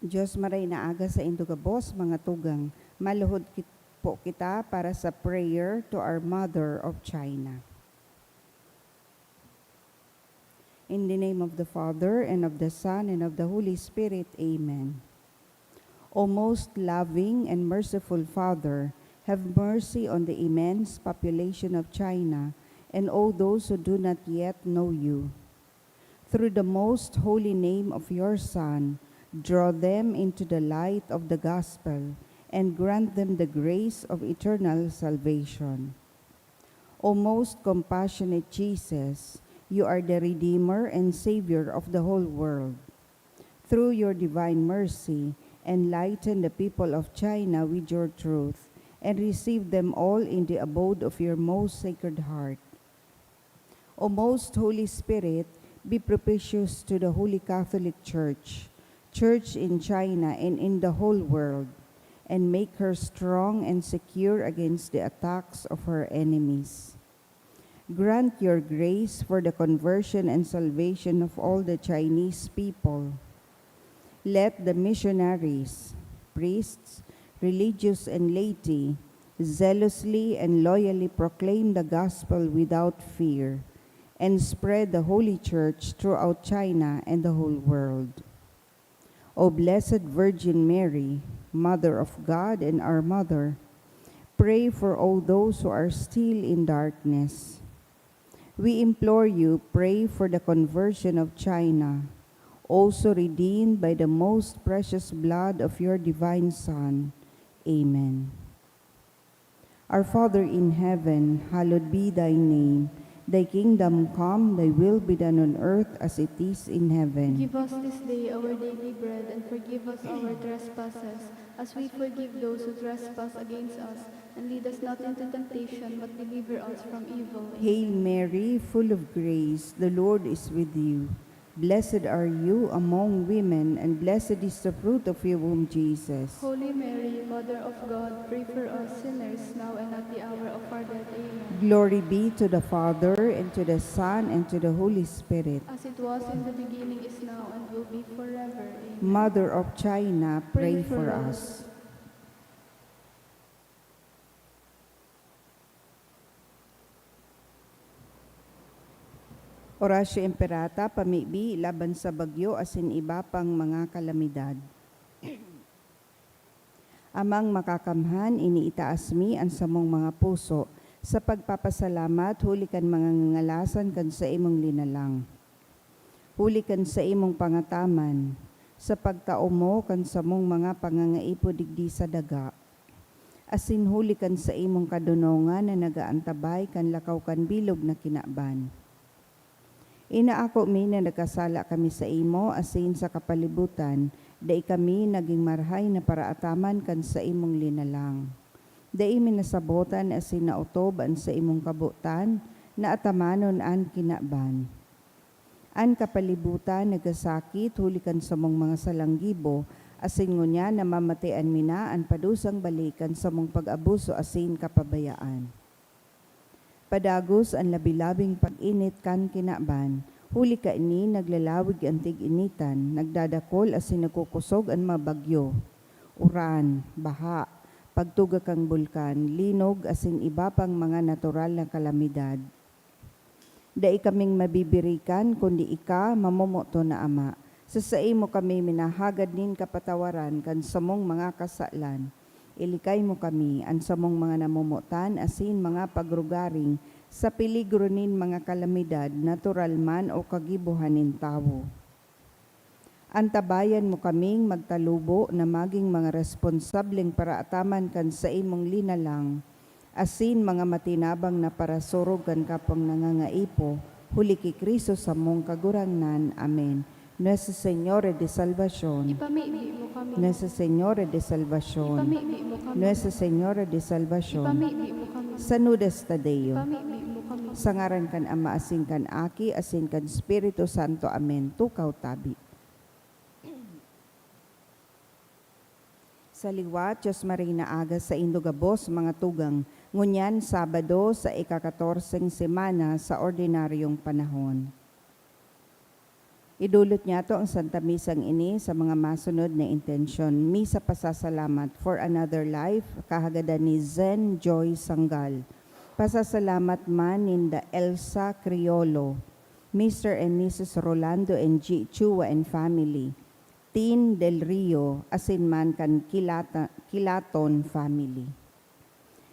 Diyos maray na aga sa indugabos, mga tugang, maluhod po kita para sa prayer to our Mother of China. In the name of the Father, and of the Son, and of the Holy Spirit, Amen. O most loving and merciful Father, have mercy on the immense population of China and all those who do not yet know you. Through the most holy name of your Son, draw them into the light of the gospel and grant them the grace of eternal salvation. O most compassionate Jesus, you are the Redeemer and Savior of the whole world. Through your divine mercy, enlighten the people of China with your truth and receive them all in the abode of your most sacred heart. O most Holy Spirit, be propitious to the Holy Catholic Church, Church in China and in the whole world, and make her strong and secure against the attacks of her enemies. Grant your grace for the conversion and salvation of all the Chinese people. Let the missionaries, priests, religious and laity zealously and loyally proclaim the gospel without fear and spread the Holy Church throughout China and the whole world. O Blessed Virgin Mary, Mother of God and our Mother, pray for all those who are still in darkness. We implore you, pray for the conversion of China, also redeemed by the most precious blood of your divine Son. Amen. Our Father in heaven, hallowed be thy name. Thy kingdom come, thy will be done on earth as it is in heaven. Give us this day our daily bread, and forgive us our trespasses, as we forgive those who trespass against us. And lead us not into temptation, but deliver us from evil. Hail Mary, full of grace, the Lord is with you. Blessed are you among women, and blessed is the fruit of your womb, Jesus. Holy Mary, Mother of God, pray for us sinners, now and at the hour of our death. Amen. Glory be to the Father, and to the Son, and to the Holy Spirit. As it was in the beginning, is now, and will be forever. Amen. Mother of China, pray for us. Orasyo Imperata, pamibi, laban sa bagyo, asin iba pang mga kalamidad. Amang makakamhan, iniitaas mi ang samong mga puso, sa pagpapasalamat, huli kan mga ngalasan kan sa imong linalang. Huli kan sa imong pangataman, sa pagtao mo kan sa mong mga pangangaipo digdi sa daga. Asin huli kan sa imong kadunongan na nagaantabay kan lakaw kan bilog na kinaban. Inaako mi na nagkasala kami sa imo, asin sa kapalibutan, dai kami naging marhay na paraataman kan sa imong linalang. Dai minasabotan asin nautoban sa imong kabutan, na atamanon an kinaban. An kapalibutan nagasakit, hulikan sa mong mga salanggibo, asin ngunya na mamatian mina an padusang balikan sa mong pag-abuso asin kapabayaan. Padagos ang labilabing pag-init kan kinaban, huli ka ini naglalawig ang tig-initan, nagdadakol asin nagkukusog ang mabagyo, uran, baha, pagtuga kang bulkan, linog asin iba pang mga natural na kalamidad. Dai kaming mabibirikan kundi ika mamomoto na Ama. Sa imo kami minahagad nin kapatawaran kan samong mga kasalan. Ilikay mo kami ang samong mga namumutan asin mga pagrugaring sa peligro nin mga kalamidad, natural man o kagibuhanin tawo. Antabayan mo kaming magtalubo na maging mga responsableng paraataman kan sa imong linalang, asin mga matinabang na parasurog kan kapang nangangaipo, huli ki Kristo sa mong kagurangnan. Amen. Nuestra Señora de Salvación, Ipamibi mo kami. Nuestra Señora de Salvación, Ipamibi mo kami. Nuestra Señora de Salvación, Ipamibi mo kami. Sanudes Tadeo, Ipamibi mo kami. sangaran kan Ama asin kan Aki asin kan Espiritu Santo. Amen. Tukaw tabi. Sa liwat, Diyos Marina aga sa Indogabos, mga tugang, ngunyan Sabado sa ika-14 semana sa ordinaryong panahon. Idulot niya to ang Santa Misang ini sa mga masunod na intensyon. Misa pasasalamat for another life, kahagadan ni Zen Joy Sanggal. Pasasalamat man ninda Elsa Criolo, Mr. and Mrs. Rolando and G. Chua and family, Tin Del Rio, asin man kan Kilaton family.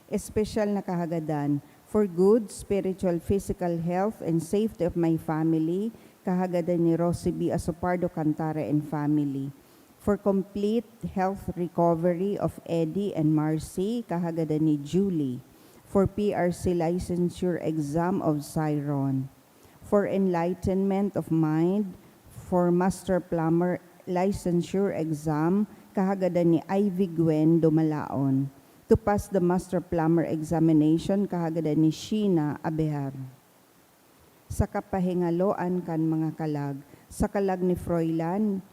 Espesyal na kahagadan for good spiritual, physical health and safety of my family, kahagadan ni Rosie B. Asopardo Cantara and family. For complete health recovery of Eddie and Marcy, kahagadan ni Julie. For PRC licensure exam of Cyron. For enlightenment of mind, for Master Plumber licensure exam, kahagadan ni Ivy Gwen Dumalaon. To pass the Master Plumber examination, kahagadan ni Sheena Abehar. Sa kapahingaloan kan mga kalag, sa kalag ni Froilan,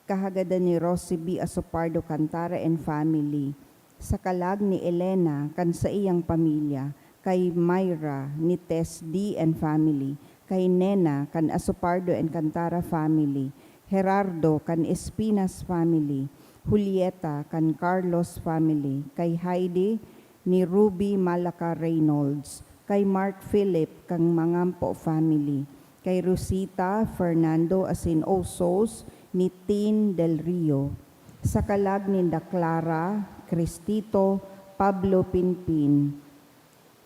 kahagadan ni Rosie B. Asopardo Cantara and family, sa kalag ni Elena kan sa iyang pamilya, kay Myra ni Tess D. and family, kay Nena kan Asopardo and Cantara family, Gerardo kan Espinas family, Julieta kan Carlos family, kay Heidi ni Ruby Malaca Reynolds, kay Mark Philip kang Mangampo family, kay Rosita Fernando asin Osos ni Tin Del Rio, sa kalag ni Clara, Cristito, Pablo Pinpin,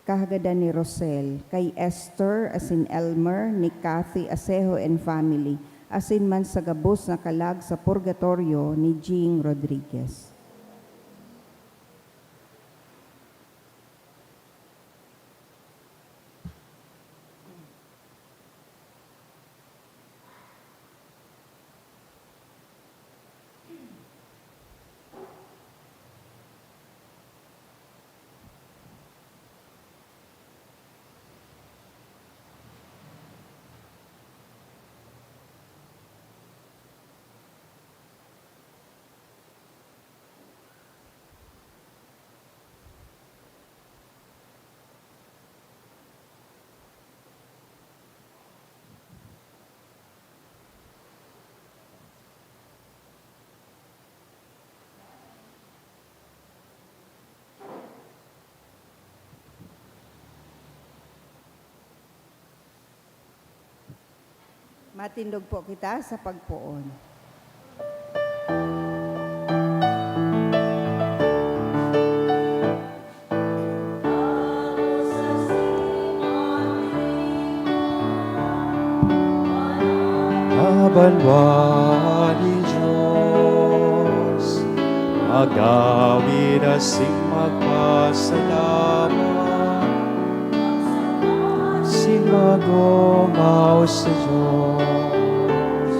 kahagadan ni Rosel, kay Esther asin Elmer ni Kathy Asejo and family, asin man sa gabos na kalag sa purgatorio ni Jing Rodriguez. Matindog po kita sa pagpuon. Kabanwani Diyos, magawid asing magpasalamat, simagongaw sa Diyos,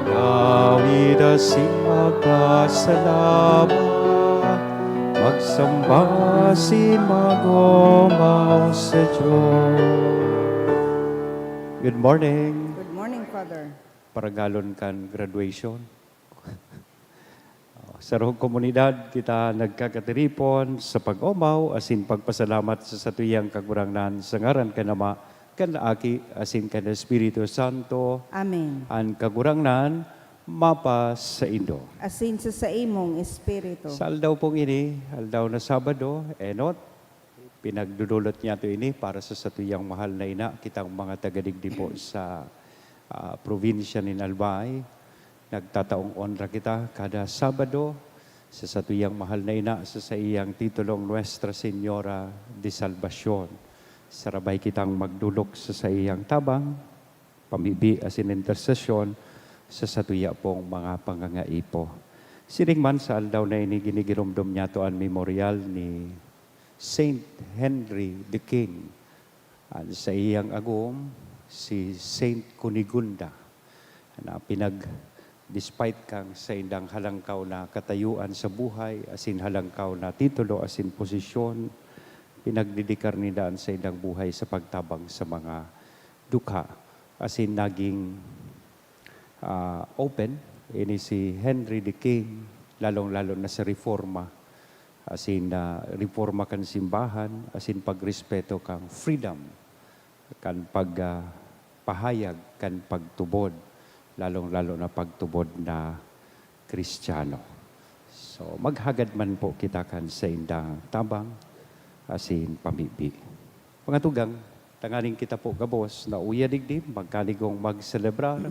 magawid asing magpasalamat, magsamba simagongaw sa Diyos. Good morning. Good morning, Father. Paragalon kan graduation. Sa rohong komunidad, kita nagkakatiripon sa pag-umaw, asin pagpasalamat sa satuyang kagurangnan sa ngaran kanama, kanaaki, asin kan Espiritu Santo, Amen. ang kagurangnan, mapas sa Indo. Asin sa imong espiritu. Sa aldaw pong ini, aldaw na Sabado, enot, pinagdudulot niya ito ini para sa satuyang mahal na ina, kitang mga tagadigdi po sa probinsya ni Albay. Nagtataong honra kita kada Sabado sa satuyang mahal na ina sa iyang titulong Nuestra Señora de Salvacion. Sarabay kitang magdulok sa iyang tabang, pamibi asin intersesyon sa satuya pong mga pangangaipo. Siring man sa aldaw na ini ginigirumdum niya to ang memorial ni Saint Henry the King. Sa iyang agum, si Saint Cunigunda na despite kang sa indang halangkaw na katayuan sa buhay, asin halangkaw na titulo, asin posisyon, pinagdidikar nila sa indang buhay sa pagtabang sa mga dukha. Asin naging open, ini si Henry the King, lalong-lalo na sa reforma, asin reforma kan simbahan, asin pagrespeto kang freedom, kan pagpahayag, kan pagtubod, lalong-lalo na pagtubod na Kristiyano. So maghagad man po kita kan sa indang tabang asin pamibi. Mga tugang, tanganing kita po gabos na uya digdim, magkaligong magselebrar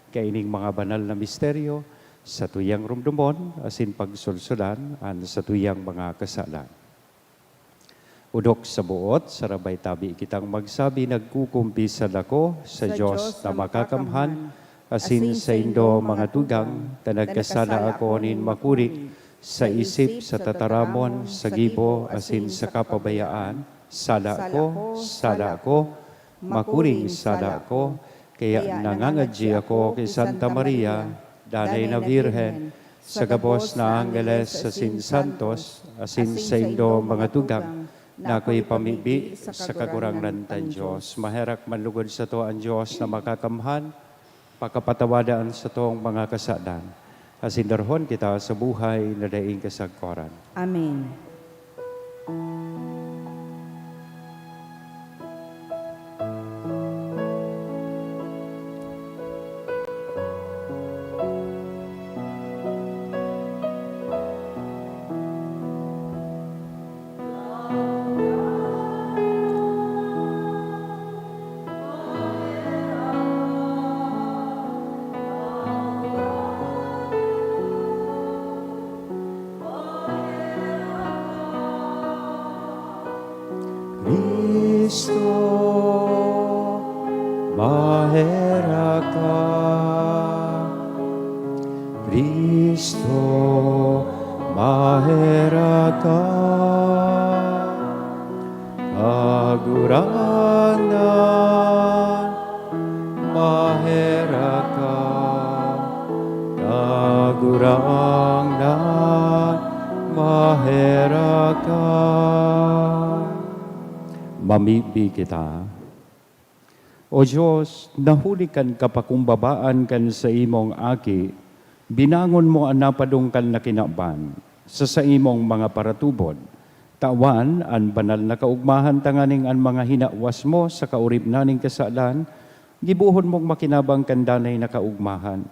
kaining mga banal na misteryo sa tuyang rumdumon asin pagsulsudan an sa tuyang mga kasalan. Udok sa buot, sarabay tabi kitang magsabi, nagkukumpisal ako sa Diyos na makakamhan, asin sa indo mga tugang, na nagkasala ako nin makuri, sa isip, sa tataramon, sa gibo, asin sa kapabayaan, sala ko, makuring sala ko, kaya nangangadji ako kay Santa Maria, Danay na Virhen, sa gabos na Angeles, asin Santos, asin sa indo mga tugang, na ako'y pamibi sa kagurangnan tan Diyos. Maherak manlugod sa to ang Diyos na makakamhan, pakapatawadaan sa toong mga kasalan. Asindarhon kita sa buhay na daing kasagkoran. Amen. Kristo, mahera ka. Kristo, mahera ka. Kagurangan, mahera ka. Kagurangan, mahera ka. Mamibi kita. O Diyos, nahulikan kapakumbabaan kan sa imong aki, binangon mo ang napadungkal na kinaban sa imong mga paratubod. Tawan ang banal na kaugmahan tanganing ang mga hinawas mo sa kaurib naning kasalan, gibuhon mong makinabang kandanay na kaugmahan.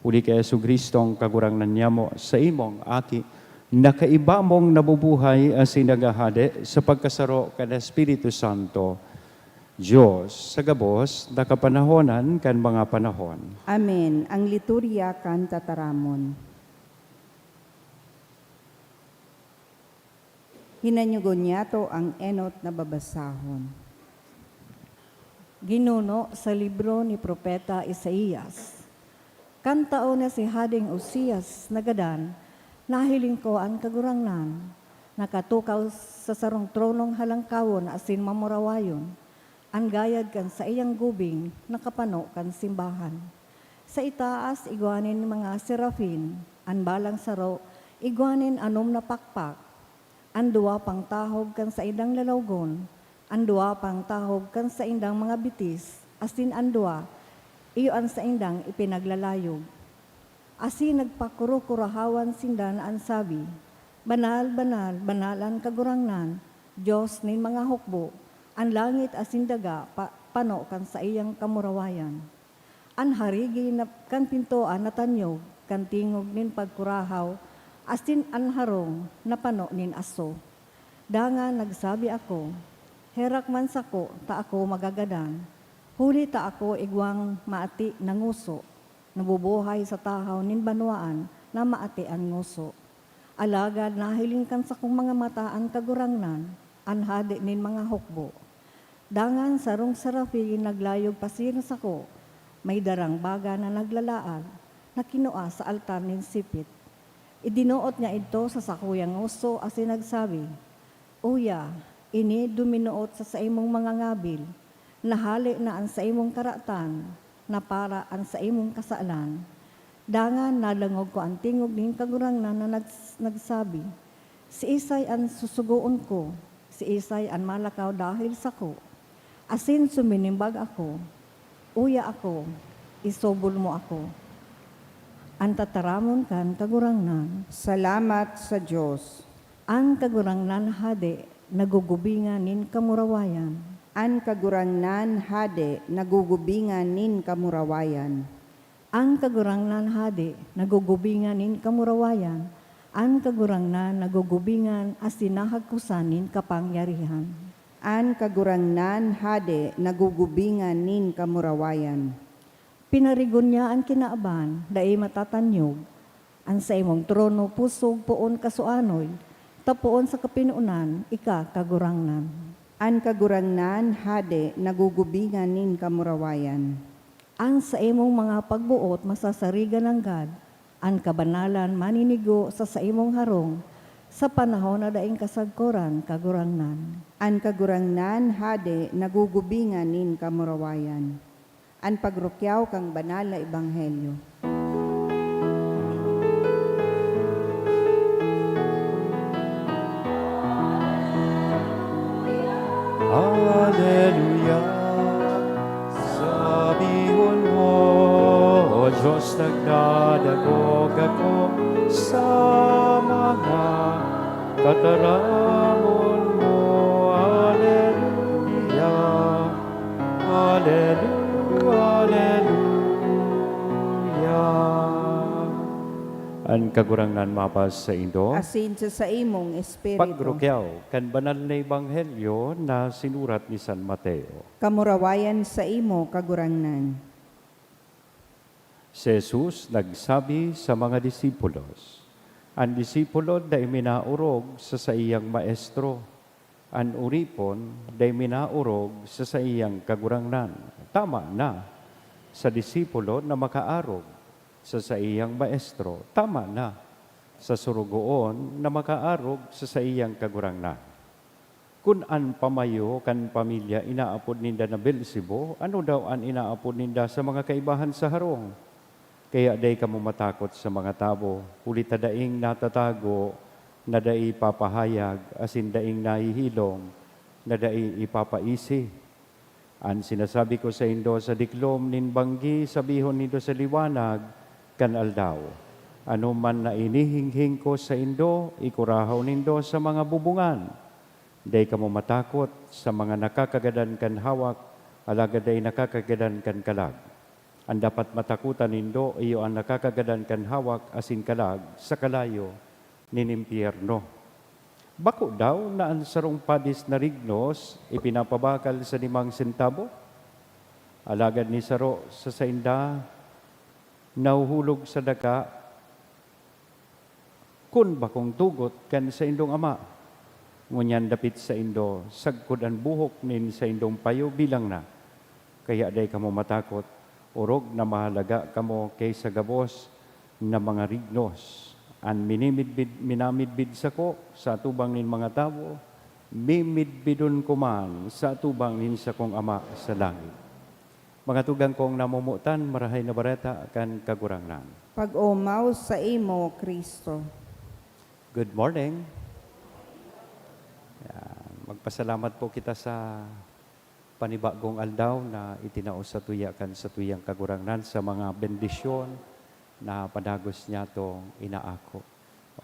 Huli kay Jesucristong kagurangnan niya mo sa imong aki, nakaiba mong nabubuhay asin nagahade sa pagkasaro kan Espiritu Santo. Diyos, sa gabos, nakapanahonan kan mga panahon. Amen. Ang liturya kan tataramon. Hinanyugon niya to ang enot na babasahon. Ginuno sa libro ni Propeta Isaías. Kantao na si Hading Uzias nagadan, nahiling ko ang kagurangnan, nakatukaw sa sarong tronong halangkawon asin mamurawayon, ang gayad kan sa iyang gubing, nakapano kan simbahan. Sa itaas, iguanin mga serafin, ang balang saro, iguanin anom na pakpak, ang duwa pang tahog kan sa idang lalawgon, ang duwa pang tahog kan sa indang mga bitis, asin ang duwa, iyon sa indang ipinaglalayog. Asin nagpakuro-kurahawan sindan ang sabi, Banal, banal, banalan kagurangnan, Diyos nin mga hukbo, ang langit asin daga, pano kan sa iyang kamurawayan. Ang harigi na kan pintoan na tanyog, kan tingog nin pagkurahaw, asin ang harong na pano nin aso. Danga nagsabi ako, herak man sako, ta ako magagadan, huli ta ako igwang maati ng nguso, nabubuhay sa tahaw nin banwaan na maati ang nguso. Alagad nahiling kan sa kong mga mata ang kagurangnan, anhadi nin mga hukbo. Dangan sarong sarafi naglayog pasir sa ko, may darang baga na naglalaad, na kinua sa altar nin sipit. Idinuot niya ito sa sakuyang nguso asin nagsabi, Uya, ini duminuot sa imong mga ngabil, nahali na ang sa imong karatan, na para ang sa imong kasalan. Dangan nalangog ko ang tingog ning kagurangnan na nagsabi, si Isay ang susugoon ko, si Isay ang malakaw dahil sa ko. Asin suminimbag ako, uya ako, isobol mo ako. Ang tataramon kan kagurangnan, Salamat sa Diyos. ang kagurangnan hade, nagugubingan nin kamurawayan. An kagurangnan hade, nagugubingan nin kamurawayan. An kagurangnan hadi, nagugubingan in kamurawayan, an kagurangnan nagugubingan as tinahagkusanin kapangyarihan. An kagurangnan hade nagugubingan nin kamurawayan. Pinarigon niya ang kinaaban, dai matatanyog, an sa imong trono pusog poon kasuanoy, tapuon sa kapinunan, ika kagurangnan. An kagurangnan hade nagugubingan nin kamurawayan. Ang sa imong mga pagbuot masasarigan ng God, ang kabanalan maninigo sa imong harong, sa panahon na daing kasagkoran kagurangnan. An kagurangnan hade nagugubingan nin kamurawayan. An pagrukyaw kang banal na ebanghelyo. Hallelujah. Sabihon mo, O Diyos, nagdadagog ako sa mga kataramon mo. Hallelujah. Hallelujah. An kagurangnan mapas sa Indo. Asin sa imong espiritu. Pagrukyaw, kan banal na ebanghelyo na sinurat ni San Mateo. Kamurawayan sa imo kagurangnan. Si Jesus nagsabi sa mga disipulos, ang disipulo day minaurog sa iyang maestro, ang uripon day minaurog sa iyang kagurangnan. Tama na sa disipulo na makaarog sa iyang maestro. Tama na sa surugoon na makaarog sa iyang kagurangnan. Kung an pamayo kan pamilya inaapod ninda na Beelzebub, ano daw an inaapod ninda sa mga kaibahan sa harong? Kaya day kamo matakot sa mga tabo, huli tadaing natatago, na day papahayag, asin daing nahihilong, na day ipapaisi. An sinasabi ko sa indo sa diklom nin banggi, sabihon nindo sa liwanag, kan aldaw. Ano man na inihinghing ko sa indo, ikurahaw nindo sa mga bubungan. Day kamo matakot sa mga nakakagadan kan hawak, alaga day nakakagadan kan kalag. Ang dapat matakutan nindo, iyo ang nakakagadan kan hawak asin kalag sa kalayo nin impyerno. Bako daw na ang sarong padis na rignos ipinapabakal sa 5 sentabo? Alagad ni saro sa sainda, nauhulog sa daka, kun bakong tugot kan sa indong ama. Ngunyan dapit sa indo, sagkod ang buhok nin sa indong payo bilang na. Kaya day kamo matakot, urog na mahalaga kamo kaysa gabos na mga rignos. An minamidbid sa ko sa tubang nin mga tao, mimidbidon ko man sa tubang nin sa kong ama sa langit. Mga tugang kong namumutan, marahay na bareta kan kagurangnan. Pag-umaw sa imo, Kristo. Good morning. Yan. Magpasalamat po kita sa panibagong aldaw na itinaos sa tuyakan sa tuyang kagurangnan sa mga bendisyon na padagos niya itong inaako.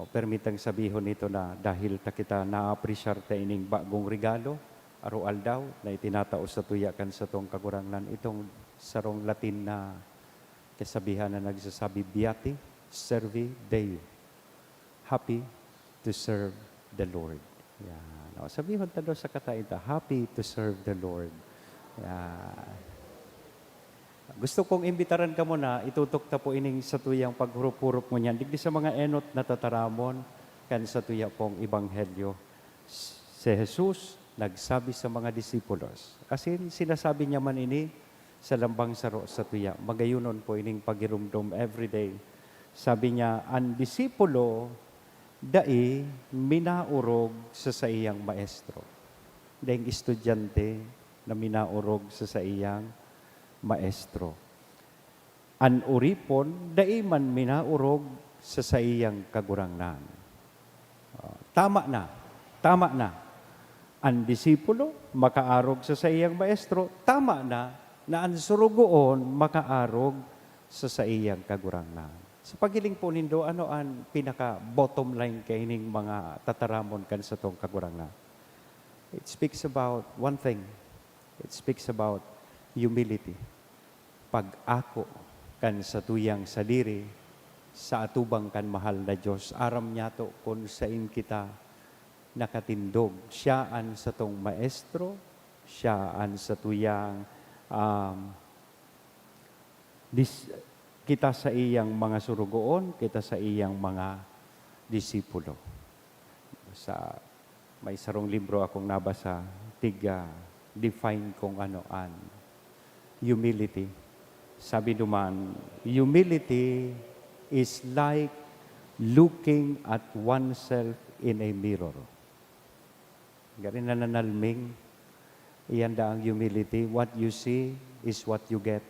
Permitang sabihon nito na dahil ta kita na-appreciate ta ining bagong regalo, araw daw na itinataos sa tuyakan sa tong kagurangnan itong sarong Latin na kasabihan na nagsasabi Beati Servi Deo. Happy to serve the Lord. Yan. Sabihon ta daw sa kataita, happy to serve the Lord. Yan. Gusto kong imbitaran ka muna, itutok ta po ining sa tuyang paghurup-hurup mo niyan. Digdi sa mga enot na tataramon kan sa tuya pong ebanghelyo. Si Jesus nagsabi sa mga disipulos. Kasi sinasabi niya man ini sa lambang saro sa tuya. Magayunon po ining pagirumdom everyday. Sabi niya, ang disipulo dai minaurog sa iyang maestro. Daing estudyante na minaurog sa iyang maestro. An uripon dai man minaurog sa iyang kagurangnan. Tama na. Ang disipulo makaarog sa iyang maestro, tama na ang surugoon makaarog sa iyang kagurangnan. Sa pagiling po nindo, ano ang pinaka bottom line kaining mga tataramon kan sa tong kagurangnan? It speaks about one thing. It speaks about humility. Pag-ako kan sa tuyang sadiri, sa atubang kan mahal na Diyos. Aram niya to kung sain kita nakatindog. Siyaan sa tong maestro, siyaan sa tuyang kita sa iyang mga surugoon, kita sa iyang mga disipulo. May sarong libro akong nabasa, define kung ano an humility. Sabi duman, humility is like looking at oneself in a mirror. Garin na nanalming, iyan da ang humility. What you see is what you get.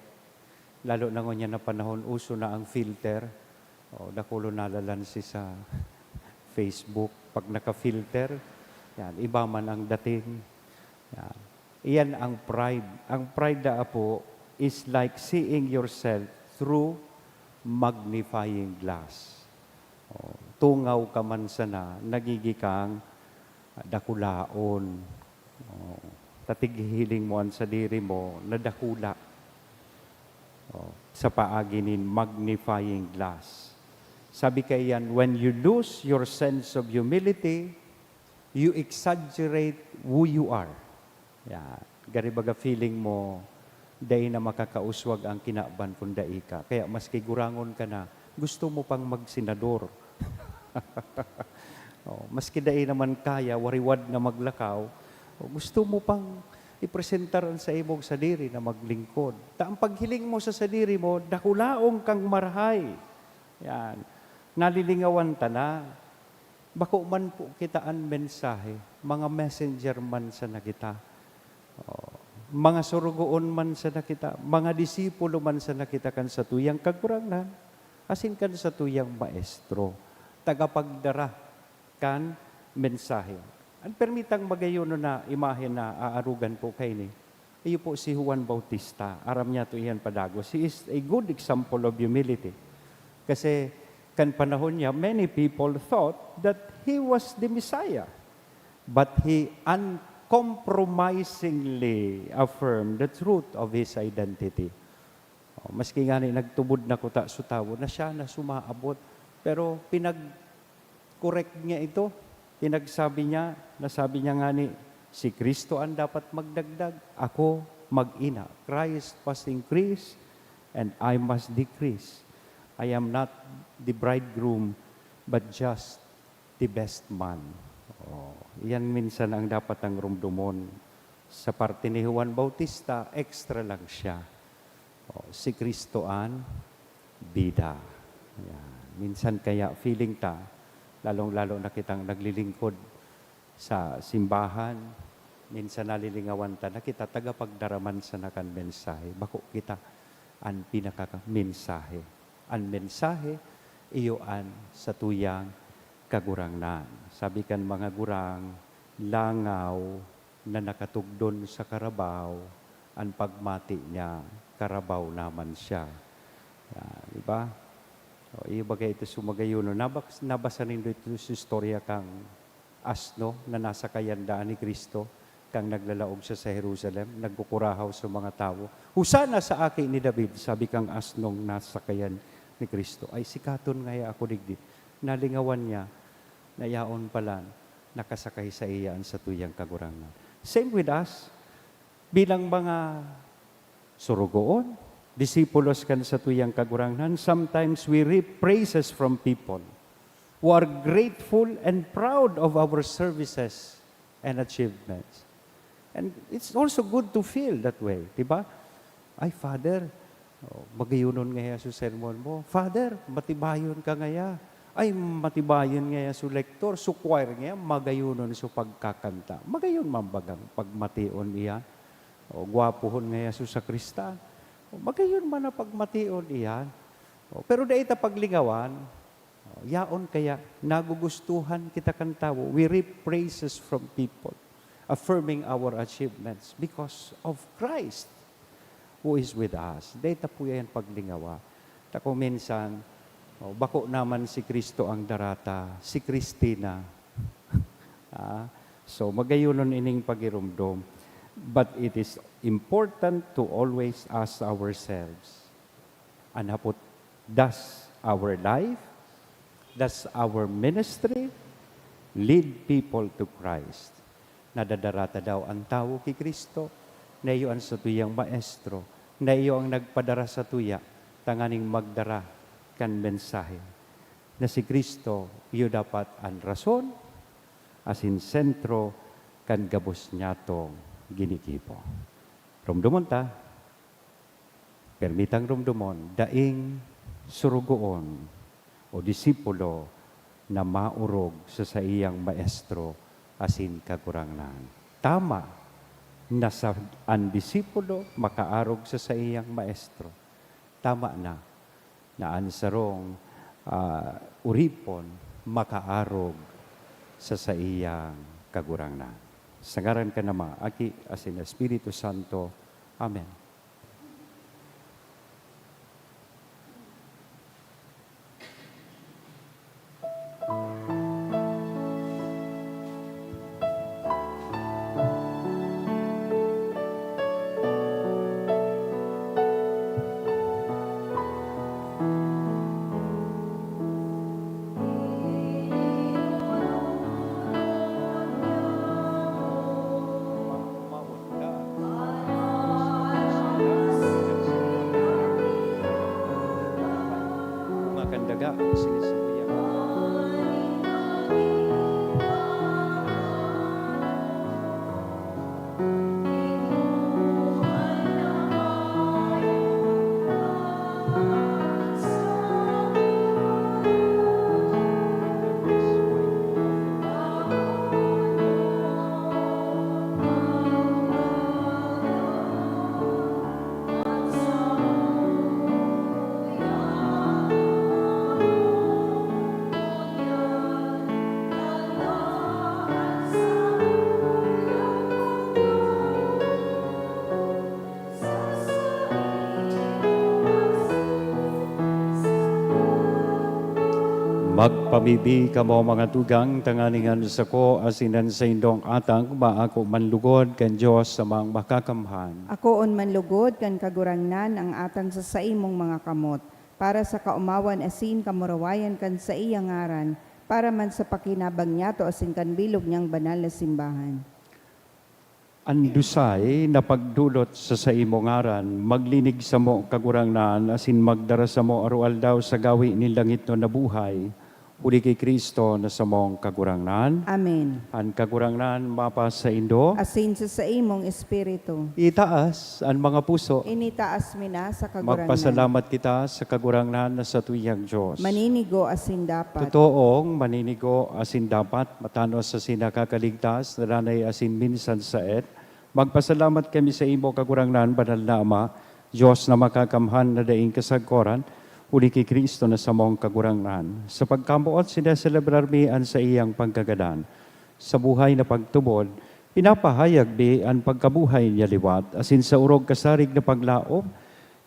Lalo na ngon na panahon, uso na ang filter. Dakulo nalalansi sa Facebook. Pag naka-filter, yan, iba man ang dating. Yan. Iyan ang pride. Ang pride da po is like seeing yourself through magnifying glass. Tungaw ka man sana, nagigikang dakulaon. Tatighiling mo ang sadiri mo na dakula. Sa paaginin, magnifying glass. Sabi kayan, when you lose your sense of humility, you exaggerate who you are. Yeah. Garibaga feeling mo, dahil na makakauswag ang kinaban kung dai ka. Kaya maski gurangon ka na, gusto mo pang magsenador. Maski dai naman kaya, wariwad na maglakaw, gusto mo pang ipresentaran sa imong sadiri na maglingkod. Ang paghiling mo sa sadiri mo, dakulaong kang marahay. Yan. Nalilingawan ta na. Bako man po kita ang mensahe, mga messenger man sa nakita. Mga surugoon man sa nakita, mga disipulo man sa nakita kan sa tuyang kagurangan, asin kan sa tuyang maestro, tagapagdara kan mensahe. Ang permitang magayon na imahe na aarugan po kay ni. Iyo po si Juan Bautista. Aram niya to iyan padagos. He is a good example of humility. Kasi kan panahon niya, many people thought that he was the Messiah. But he uncompromisingly affirmed the truth of his identity. Maski nga ni nagtubod na kuta sutawo na siya na sumaabot. Pero pinag-correct niya ito. Pinagsabi niya, nasabi niya nga ni, si Kristo ang dapat magdagdag, ako mag-ina. Christ must increase and I must decrease. I am not the bridegroom, but just the best man. Yan minsan ang dapat ang rumdumon. Sa parte ni Juan Bautista, extra lang siya. Si Kristo ang bida. Yan. Minsan kaya feeling ta, lalong-lalo na kitang naglilingkod sa simbahan, minsan nalilingawan ta, na kita tagapagdaraman sa nakan mensahe. Bako kita ang pinaka-mensahe. Ang mensahe, iyo an sa tuyang kagurangnan. Sabi kan mga gurang, langaw na nakatugdon sa karabaw, ang pagmati niya, karabaw naman siya. Diba? Iyo bagay ito sumagayon. Nabasa nindo ito sa istorya kang asno na nasa kayandaan ni Kristo, kang naglalaog siya sa Jerusalem, nagkukurahaw sa mga tao. Husana sa akin ni David, sabi kang asnong nasa kayan ni Kristo. Ay sikaton ngaya ako digdi. Nalingawan niya, nayaon pala, nakasakay sa iyan sa tuyang kagurangan. Same with us, bilang mga surugoon, disipulos kan sa tuyang kagurangan, sometimes we reap praises from people who are grateful and proud of our services and achievements. And it's also good to feel that way, diba? Ay, Father, magayunon ngaya sa sermon mo. Father, matibayon ka ngaya. Ay, matibayon ngaya sa lektor, sa choir ngaya, magayunon sa pagkakanta. Magayon mambagang pagmation iyan. O, gwapuhon ngaya sa sakristan. Magayon man na pagmation iyan. Pero dahil paglingawan, yaon kaya nagugustuhan kita kan tao. We reap praises from people, affirming our achievements because of Christ who is with us. Dahil po yan paglingawa. Tako minsan, bako naman si Kristo ang darata, si Christina. So magayunon ining pagirumdom. But it is important to always ask ourselves, Anapot, that's our life, that's our ministry, lead people to Christ. Nadadarata daw ang tao kay Kristo, na iyo ang sa tuyang maestro, na iyo ang nagpadara sa tuya, tanganing magdara kan mensahe. Na si Kristo, iyo dapat ang rason, asin sentro, kan gabos niya tong ginikipo. Rumdumon ta, permitang rumdumon, daing surugoon o disipulo na maurog sa iyang maestro asin kagurangnan. Tama na sa ang disipulo makaarog sa iyang maestro. Tama na ang sarong uripon makaarog sa iyang kagurangnan. Sangaran ka nama, aki asin Espiritu Santo. Amen. Makandaga, sinisabuyang. Magpamibi ka mo mga tugang, tanganingan sa ko, asinan sa indong atang, maako manlugod kan Diyos sa mga makakamhan. Ako on manlugod kan kagurangnan ang atang sa saimong mga kamot, para sa kaumawan asin kamurawayan kan sa iyang ngaran, para man sa pakinabang niya to asin kan bilog niyang banal na simbahan. Andusay na pagdulot sa imo ngaran, maglinig sa mo kagurangnan, asin magdara sa mo arual daw sa gawi ni langit no nabuhay, uli kay Kristo na sa mong kagurangnan. Amen. Ang kagurangnan mapa sa indo, Asin sa saimong espiritu, itaas ang mga puso. initaas mi na sa kagurangnan. Magpasalamat kita sa kagurangnan na sa tuyang Diyos. Maninigo asin dapat. Totoong maninigo asin dapat, matanos sa sinakakaligtas, naranay asin minsan sa Magpasalamat kami sa imo kagurangnan, banal na Ama, Diyos na makakamhan na daing kasagkoran, uli kay Kristo na sa mong kagurangnan. Sa pagkamuot, sinaselebrar mi an sa iyang pagkagadan. Sa buhay na pagtubod, pinapahayag mi ang pagkabuhay niya liwat, asin sa urog kasarig na paglaom,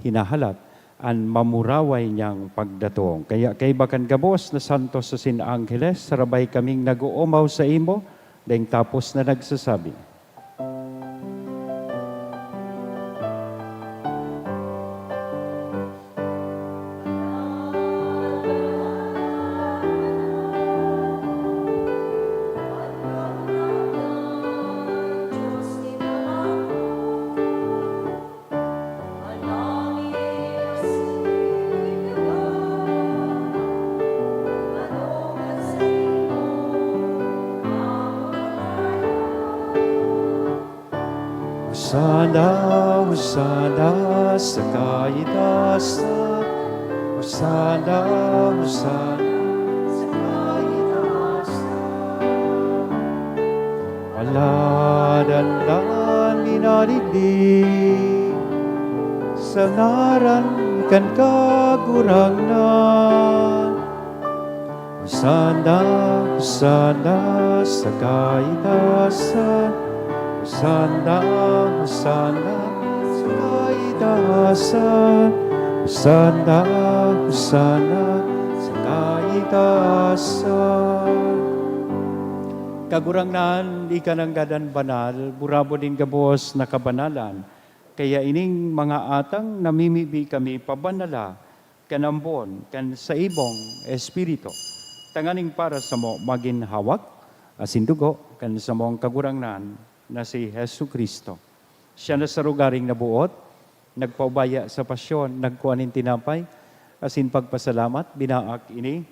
hinahalat ang mamuraway niyang pagdatong. Kaya kay bakan gabos na santos sa sinangheles, sarabay kaming nag-uumaw sa imo, daing tapos na nagsasabi. Hosana, Hosana sa kaitaasan. Hosana, Hosana sa kaitaasan. Paladan lang inarinig sa ngaran kan kagurangnan. Hosana, Hosana sa kaitaasan. Hosana, Hosana sa kaitaasan. Hosana, Hosana sa kaitaasan. Kagurangnan, di ka ng gadan banal, burabo din gabos na kabanalan. Kaya ining mga atang namimibi kami pabanala, kanambon, kan sa ibong espiritu. Tanganing para sa mo maging hawak, asin dugo, kan sa mong kagurangnan na si Hesu Kristo. Siya na sa rugaring nabuot, nagpaubaya sa pasyon, nagkuhanin tinapay, asin pagpasalamat, binaak ini,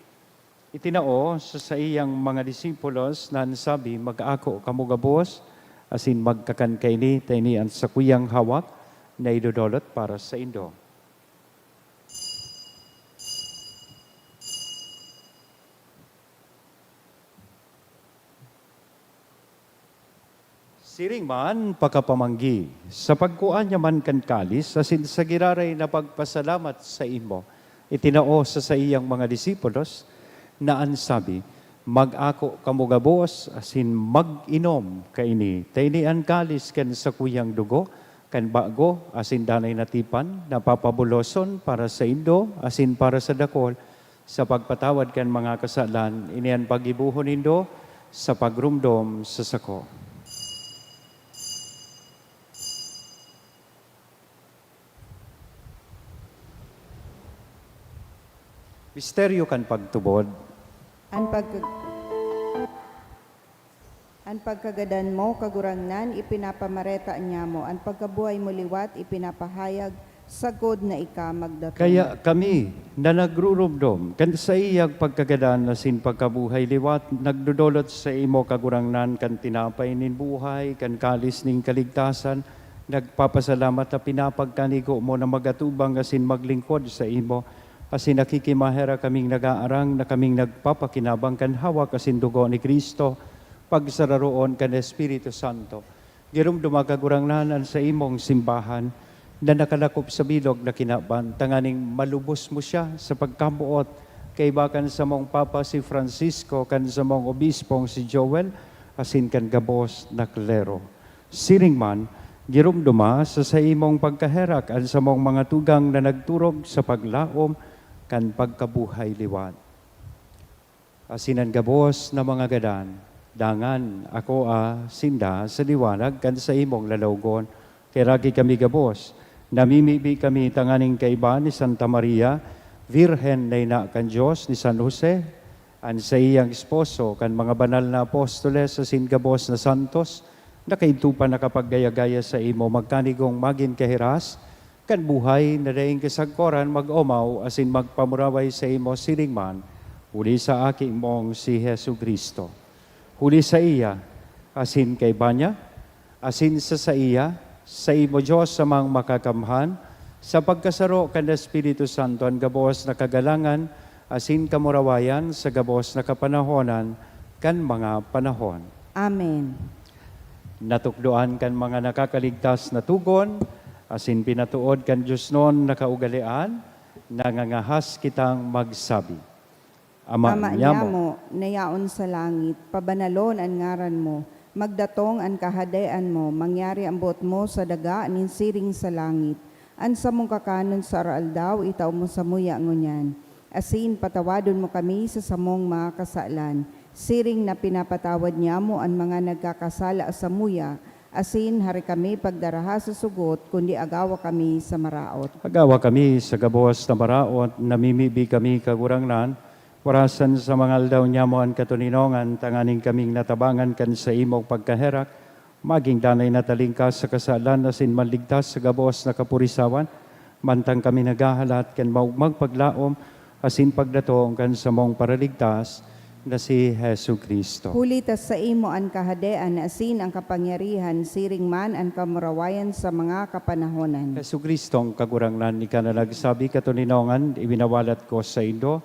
itinao sa iyang mga disipulos na sabi, mag-ako kamugabos, asin magkakan kaini, tainian sa kuyang hawak, na idodolot para sa indo. Siring man, pakapamanggi, sa pagkuan niya man kan kalis, asin sa giraray na pagpasalamat sa imo, itinao sa iyang mga disipulos, na ansabi, mag-ako kamugabos, asin mag-inom kaini, tainian kalis ken sa kuyang dugo, kan bago, asin danay natipan, napapabuloson para sa indo, asin para sa dakol, sa pagpatawad kan mga kasalan, inian pagibuhon indo, sa pagrumdom sa sako. Misteryo kan pagtubod, An pagkagadan mo, kagurangnan, ipinapamareta niya mo. An pagkabuhay mo liwat, ipinapahayag, sagod na ika magdaton. kaya kami na nagrurumdom, kan sa iyag pagkagadan na sin pagkabuhay liwat, nagdudolot sa imo kagurangnan, kan tinapay nin buhay, kan kalis ning kaligtasan, nagpapasalamat na pinapagkanigo mo na magatubang asin maglingkod sa imo, asin nakikimahera kaming nag-aarang na kaming nagpapakinabang kan hawak asin dugo ni Kristo, pagsararoon kan Espiritu Santo. Girum dumagagurangnanan sa imong simbahan na nakalakop sa bilog na kinaban, tanganing malubos mo siya sa pagkabuot kay bakan sa mong Papa si Francisco, kan sa mong Obispong si Joel, asin kan gabos na klero. Siring man, girum duma sa imong pagkaherak an sa mong mga tugang na nagturog sa paglaom kan pagkabuhay liwat. Asinan gabos na mga gadan, dangan ako sinda sa liwanag kan sa imong lalawgon. Kaya ragi kami gabos, namimibi kami tanganing kaiba ni Santa Maria, Virhen na ina kan Diyos ni San Jose, an sa iyang esposo kan mga banal na apostoles sa gabos na santos, na kaintupan nakapaggaya-gaya sa imo, magkanigong magin kahiras, kan buhay na daing kasagkoran mag-omaw, asin magpamuraway sa imo siringman, huli sa aki mong si Hesu Kristo. Huli sa iya, asin kay banya, asin sa iya, sa imo Diyos sa mga makakamhan, sa pagkasaro kan Espiritu Santo, ang gabos na kagalangan, asin kamurawayan sa gabos na kapanahonan, kan mga panahon. Amen. Natukdoan kan mga nakakaligtas na tugon, asin pinatuod kan Diyos noon nakaugalian, nangangahas kitang magsabi. Ama niya mo, nayaon sa langit, pabanalon ang ngaran mo, magdatong ang kahadayan mo, mangyari ang buot mo sa daga, ninsiring sa langit. An sa mong kakanon sa araldaw, itaw mo sa muya ngunyan. Asin patawadon mo kami sa samong mga kasalan. Siring na pinapatawad niya mo ang mga nagkakasala sa muya, asin hari kami pagdaraha sa sugot, kundi agawa kami sa maraot. agawa kami sa gabos na maraot, namimibi kami kagurangnan, warasan sa mga aldaw niya mo ang katuninongan, tanganing kaming natabangan kan sa imong pagkaherak, maging danay natalingkas sa kasalan, asin manligtas sa gabos na kapurisawan, mantang kami nagahalat kan magpaglaom, asin pagdatong kan sa mong paraligtas, na si Hesu Kristo. Hulitas sa imo ang kahadean, asin ang kapangyarihan, siring man ang kamurawayan sa mga kapanahonan. Hesu Kristong kagurangnan, ika na nagsabi katuninongan, ibinawalat ko sa Indo,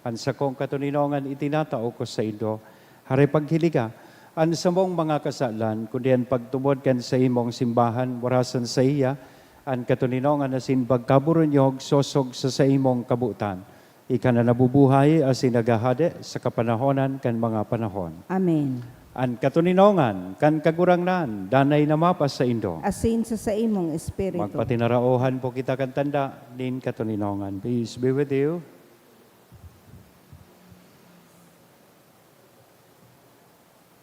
an sa kong katuninongan itinatao ko sa Indo, hari paghiliga, an sa mong mga kasalan, kundi ang pagtubod kan sa imong simbahan, warasan sa iya, an katuninongan asin pagkaburunyog, sosog sa imong kabutan. Ika na nabubuhay asin nagahade sa kapanahonan kan mga panahon. Amen. An katuninongan, kan kagurangnan, danay na mapas sa Indo. Asin sa imong espiritu. Magpatinaraohan po kita kan tanda, nin katuninongan. Peace be with you.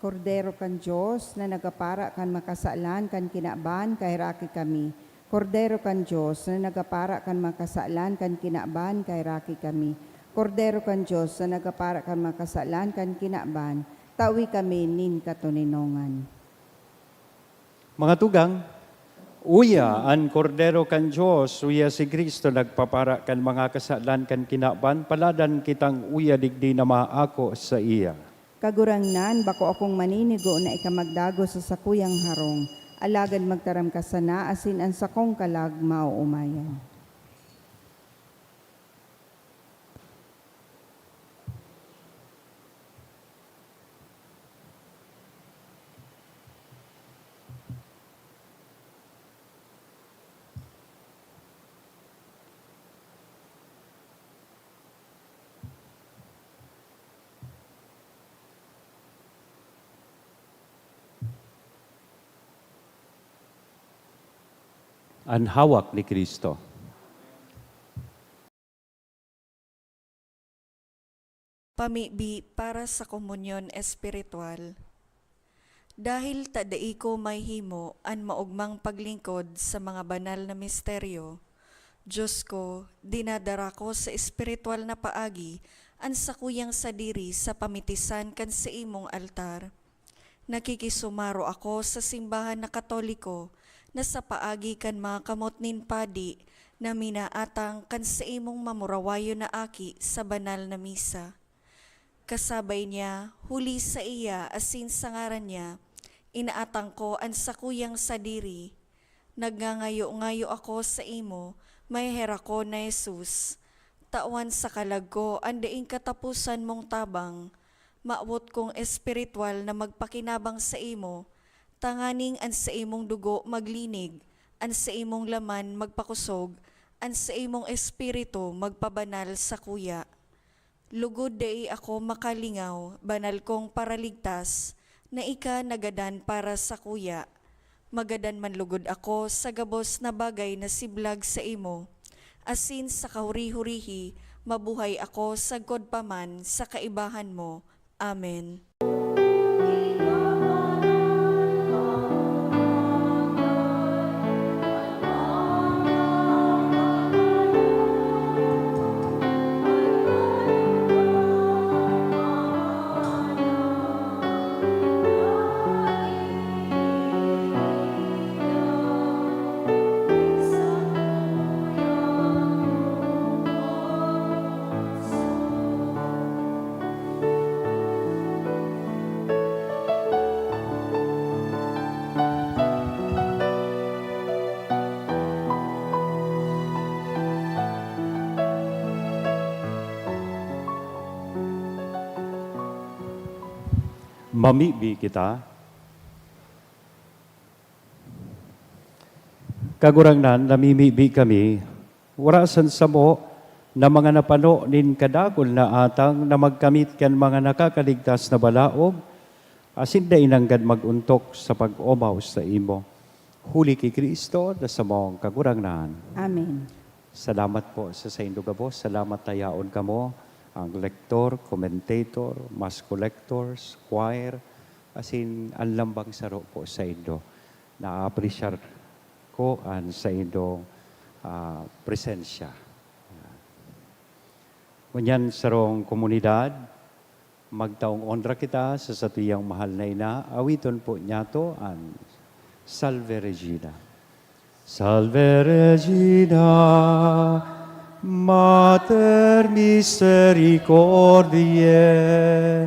Kordero kan Diyos na nagapara kan makasalan kan kinaban, kahiraki kami. Kordero kan Diyos na nagapara kan makasalan kan kinaban kay raki kami. Kordero kan Diyos na nagapara kan makasalan kan kinaban, tawi kami nin katuninongan. Mga tugang, uya an kordero kan Diyos, uya si Kristo nagpapara kan mga kasalan kan kinaban, paladan kitang uya digdi na maako sa iya. Kagurangnan, bako akong maninigo na ikamagdago sa sakuyang harong, alagad magtaram ka sana, asin ang sakong kalag mauumayan. Ang hawak ni Kristo. Pamibi para sa komunyon espiritual. Dahil tadai ko may himo an maugmang paglingkod sa mga banal na misteryo, Diyos ko, dinadara ko sa espiritual na paagi an sakuyang sadiri sa pamitisan kan sa imong altar. Nakikisumaro ako sa simbahan na Katoliko na sa paagi kan mga kamot nin padi na minaatang kan sa imong mamurawayo na aki sa banal na misa. Kasabay niya, huli sa iya asin sa ngaran niya, inaatang ko ang sakuyang sadiri. Nagngangayo-ngayo ako sa imo, may hera ko na Jesus. Tawan sa kalag ko, andaing katapusan mong tabang, maawot kong espiritual na magpakinabang sa imo, tanganing an sa imong dugo maglinig, an sa imong laman magpakusog, an sa imong espiritu magpabanal sa kuya. Lugod dai ako makalingaw, banal kong paraligtas, na ika nagadan para sa kuya. Magadan man lugod ako sa gabos na bagay na siblag sa imo. Asin sa kahuri-hurihi, mabuhay ako sa godpaman sa kaibahan mo. Amen. Mamibi kita. Kagurangnan, namimibi kami, warasan sa mo na mga napano nin kadakol na atang na magkamit kan mga nakakaligtas na balaog, asin da inanggad maguntok sa pag-omaw sa imo. Huli kay Kristo na sa mong kagurangnan. Amen. Salamat po sa inyong gabos. Salamat tayaon kamo ang lektor, commentator, mass collectors, choir, asin ang lambang saro po sa inyo. Na-appreciate ko ang sa inyong presensya. Ngunyan sarong komunidad, magtaong onra kita sa satuyang mahal na ina, awiton po niya to ang Salve Regina. Salve Regina, Mater misericordiae,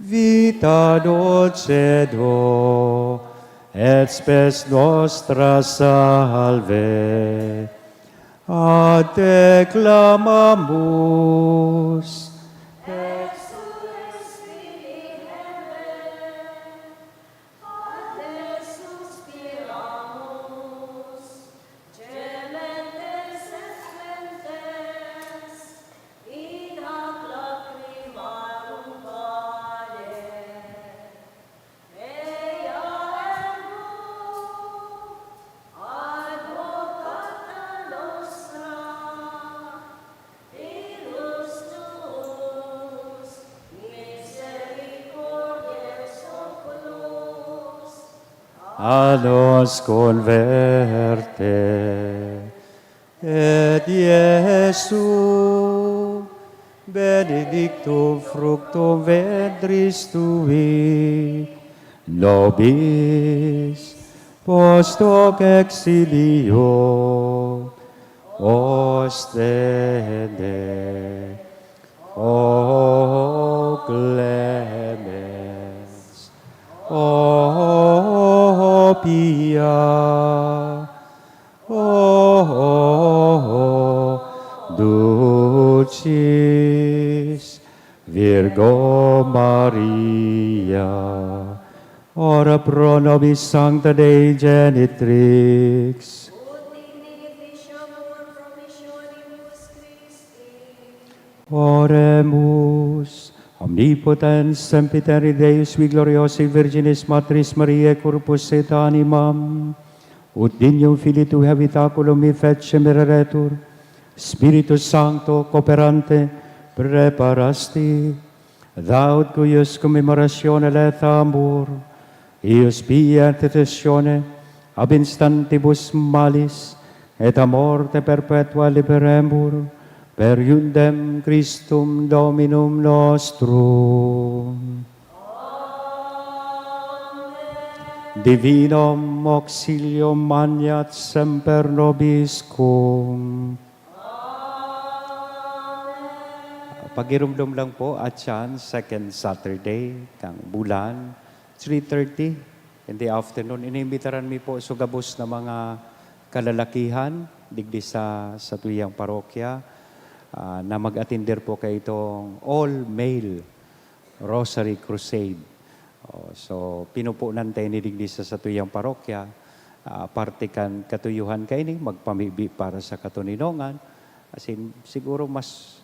vita dulcedo, et spes nostra salve. Ad te clamamus. a nos converte. Et Iesu, benedictum fructum ventris tui, nobis post hoc exilio ostende. O clemens, O pia, O dulcis Virgo Maria, ora pro nobis sancta Dei genitrix, oremus. Omnipotens sempiteri Deus, vi gloriosi Virginis Matris Mariae, corpus et animam, ut dignum Filii Tui habitaculum mi fecem reretur, Spiritus Sancto, cooperante, preparasti, thou cuius commemoratione letamur, ius pia intercessione, ab instantibus malis, et a morte perpetua liberemur, per iundem Christum Dominum nostrum. Divinum auxilium magnat semper nobiscum. Pagirumdum lang po at yan, second Saturday, kang bulan, 3:30 in the afternoon. Inimbitaran mi po so gabos na mga kalalakihan, digdi sa tuyang parokya, na mag-attinder po kay itong all-male Rosary Crusade. So, pinupunan tayo ni digdi sa tuyang parokya, parte kan katuyuhan kayo ni, magpamibi para sa katuninongan. Asin, siguro mas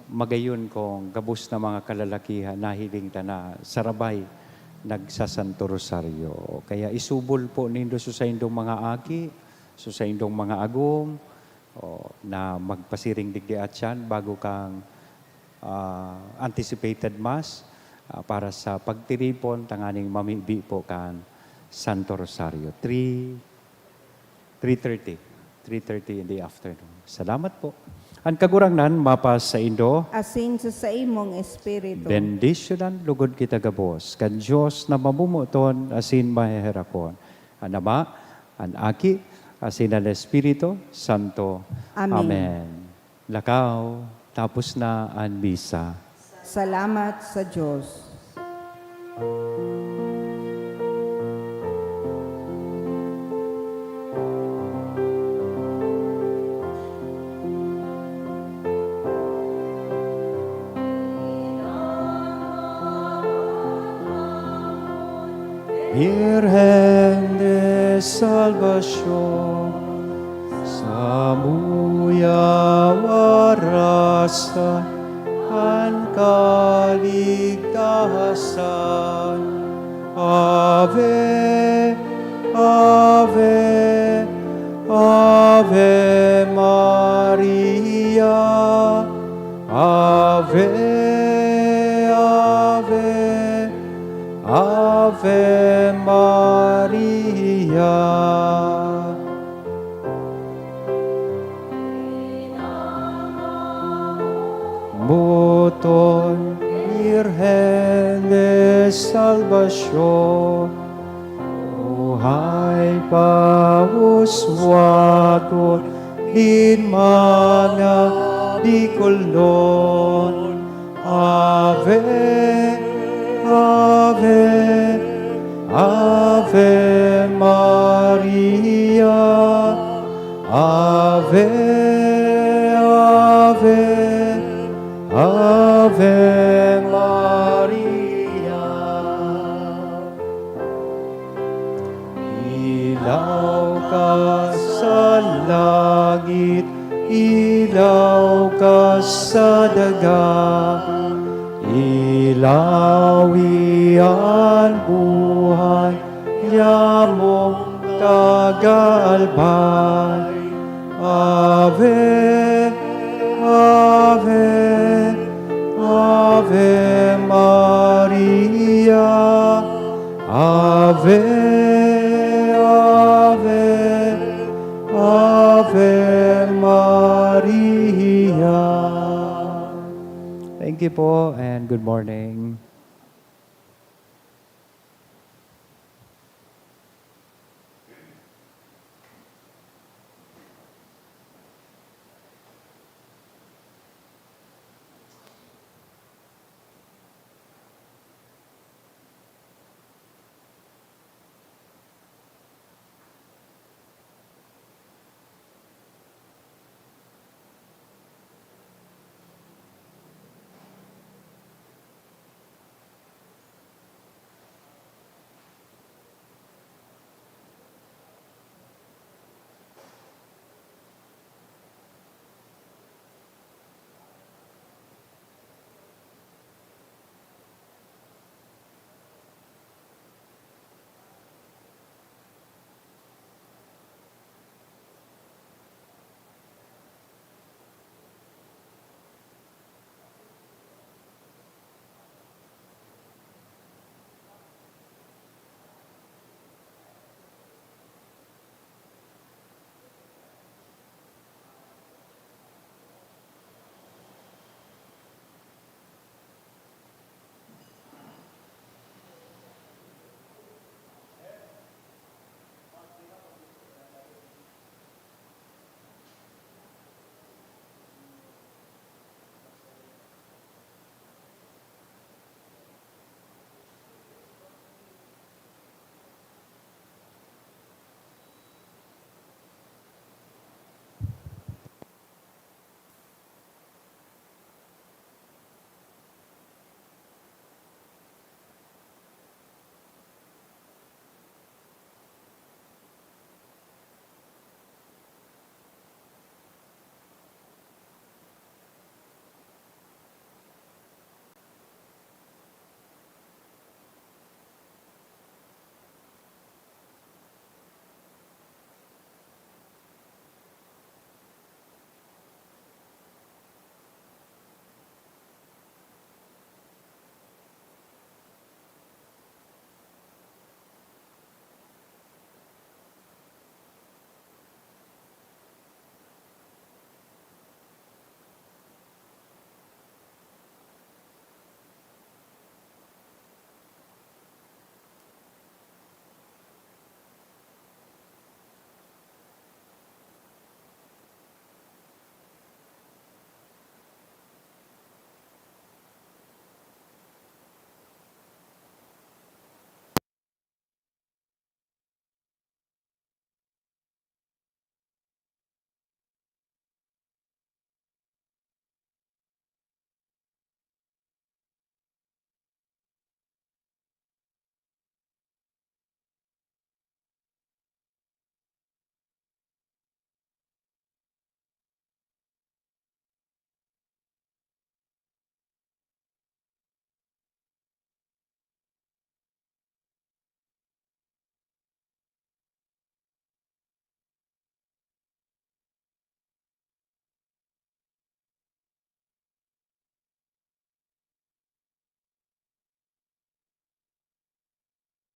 magayon kung gabos na mga kalalakihan nahiling ta na sarabay nagsasanto rosaryo. Kaya isubol po nindo sa indong mga aki, sa indong mga agong, na magpasiring digdi at yan bago kang anticipated mass para sa pagtiripon tanganing mamibi po kan Santo Rosario. 3:30 in the afternoon. Salamat po. Ang kagurangnan, mapas sa Indo, Asin sa imong espiritu. bendisyonan lugod kita gabos, kan Diyos na mamumuton asin maheherakon. Ang Ama, ang Aki, asin ang Espiritu Santo. Amen. Amen. Lakaw, tapos na ang misa. Salamat sa Diyos. Virgen de Salvación, Samuya Warasa, ang kaligtasan. Ave, Ave, Ave Maria, Ave, Ave, Ave Maria. Muton Virgen de Salvación, buhay pauswagon, din mana di kulon. Ave, Ave, Ave Maria, Ave, Ave, Ave Maria. Ilaw ka sa langit, ilaw ka sa daga, ilawi ang buhay, yamong kagalbay. Ave, Ave, Ave Maria, Ave, Ave, Ave, Ave Maria. Thank you po and good morning.